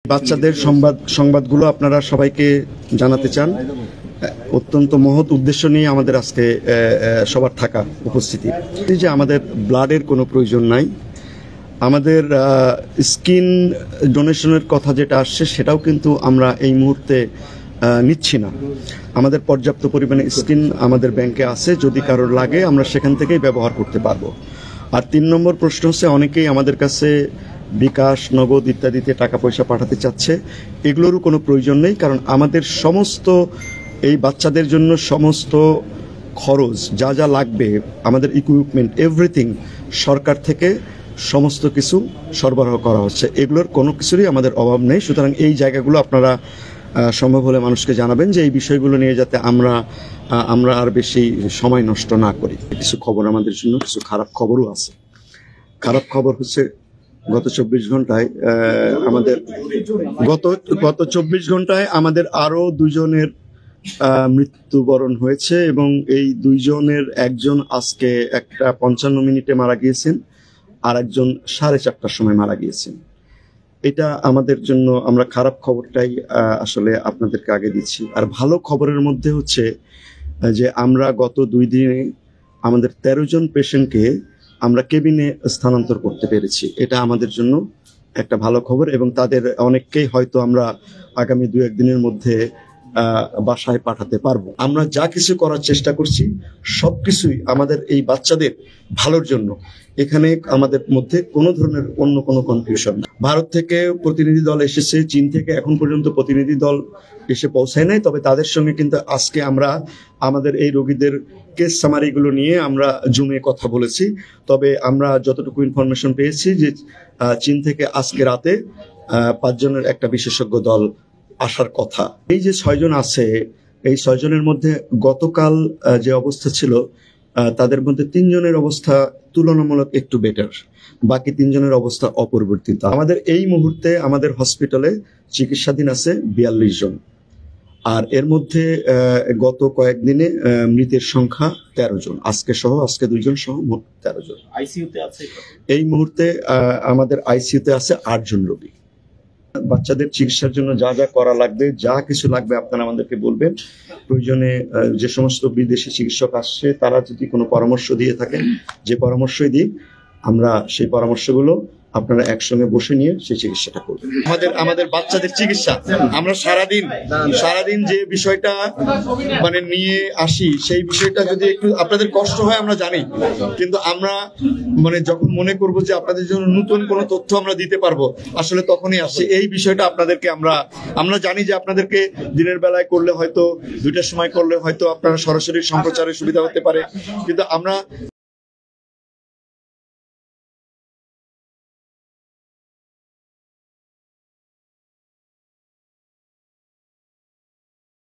বাচ্চাদের সংবাদগুলো আপনারা সবাইকে জানাতে চান। অত্যন্ত মহৎ উদ্দেশ্য নিয়ে আমাদের আজকে সবার থাকা উপস্থিতি যে আমাদের ব্লাডের কোনো প্রয়োজন নাই। আমাদের স্কিন ডোনেশনের কথা যেটা আসছে সেটাও কিন্তু আমরা এই মুহূর্তে নিচ্ছি না। আমাদের পর্যাপ্ত পরিমাণে স্কিন আমাদের ব্যাংকে আছে, যদি কারোর লাগে আমরা সেখান থেকেই ব্যবহার করতে পারবো। আর ৩ নম্বর প্রশ্ন হচ্ছে, অনেকেই আমাদের কাছে বিকাশ, নগদ ইত্যাদিতে টাকা পয়সা পাঠাতে চাচ্ছে। এগুলোরও কোনো প্রয়োজন নেই, কারণ আমাদের সমস্ত এই বাচ্চাদের জন্য সমস্ত খরচ যা যা লাগবে, আমাদের ইকুইপমেন্ট এভরিথিং সরকার থেকে সমস্ত কিছু সরবরাহ করা হচ্ছে। এগুলোর কোনো কিছুরই আমাদের অভাব নেই। সুতরাং এই জায়গাগুলো আপনারা সম্ভব হলে মানুষকে জানাবেন যে এই বিষয়গুলো নিয়ে যাতে আমরা আর বেশি সময় নষ্ট না করি। কিছু খবর আমাদের জন্য, কিছু খারাপ খবরও আছে। খারাপ খবর হচ্ছে গত 24 ঘন্টায় গত 24 ঘন্টায় আমাদের আরো 2 জনের মৃত্যুবরণ হয়েছে, এবং এই 2 জনের একজন আজকে 1:55 মিনিটে মারা গিয়েছেন, আর একজন 4:30টার সময় মারা গিয়েছেন। এটা আমাদের জন্য, আমরা খারাপ খবরটাই আসলে আপনাদেরকে আগে দিচ্ছি। আর ভালো খবরের মধ্যে হচ্ছে যে আমরা গত 2 দিনে আমাদের 13 জন পেশেন্টকে আমরা কেবিনে স্থানান্তর করতে পেরেছি। এটা আমাদের জন্য একটা ভালো খবর, এবং তাদের অনেককেই হয়তো আমরা আগামী 2-1 দিনের মধ্যে বাসায় পাঠাতে পারবো। আমরা যা কিছু করার চেষ্টা করছি সবকিছুই আমাদের এই বাচ্চাদের ভালোর জন্য। এখানে আমাদের মধ্যে কোনো ধরনের অন্য কোনো কনফিউশন না। ভারত থেকে প্রতিনিধি দল এসেছে, চীন থেকে এখন পর্যন্ত প্রতিনিধি দল এসে পৌঁছায় নাই, তবে তাদের সঙ্গে কিন্তু আজকে আমরা আমাদের এই রোগীদের কেস সামারিগুলো নিয়ে আমরা জুমে কথা বলেছি। তবে আমরা যতটুকু ইনফরমেশন পেয়েছি যে চীন থেকে আজকে রাতে 5 জনের একটা বিশেষজ্ঞ দল আসার কথা। এই যে 6 জন আছে, এই 6 জনের মধ্যে গতকাল যে অবস্থা ছিল তাদের মধ্যে 3 জনের অবস্থা তুলনামূলক একটু বেটার, বাকি 3 জনের অবস্থা অপরিবর্তিত। আমাদের এই মুহূর্তে আমাদের হসপিটালে চিকিৎসাধীন আছে 42 জন, আর এর মধ্যে গত কয়েকদিনে মৃতের সংখ্যা 13 জন, আজকে 2 জন সহ মোট 13 জন। আইসিইউতে আছে এই মুহূর্তে আমাদের আইসিইউতে আছে 8 জন রোগী। বাচ্চাদের চিকিৎসার জন্য যা যা করা লাগবে, যা কিছু লাগবে আপনারা আমাদেরকে বলবেন। প্রয়োজনে যে সমস্ত বিদেশি চিকিৎসক আসছে তারা যদি কোনো পরামর্শ দিয়ে থাকেন, যে পরামর্শই দিই, আমরা সেই পরামর্শগুলো আপনারা একসঙ্গে বসে নিয়ে সেই চিকিৎসাটা করবেন। আমাদের বাচ্চাদের চিকিৎসা আমরা সারাদিন যে বিষয়টা মানে নিয়ে আসি, সেই বিষয়টা যদি একটু আপনাদের কষ্ট হয় আমরা জানি, কিন্তু আমরা মানে যখন মনে করব যে আপনাদের জন্য নতুন কোনো তথ্য আমরা দিতে পারবো, আসলে তখনই আসে। এই বিষয়টা আপনাদেরকে আমরা জানি যে আপনাদেরকে দিনের বেলায় করলে হয়তো 2টার সময় করলে হয়তো আপনারা সরাসরি সম্প্রচারের সুবিধা হতে পারে, কিন্তু আমরা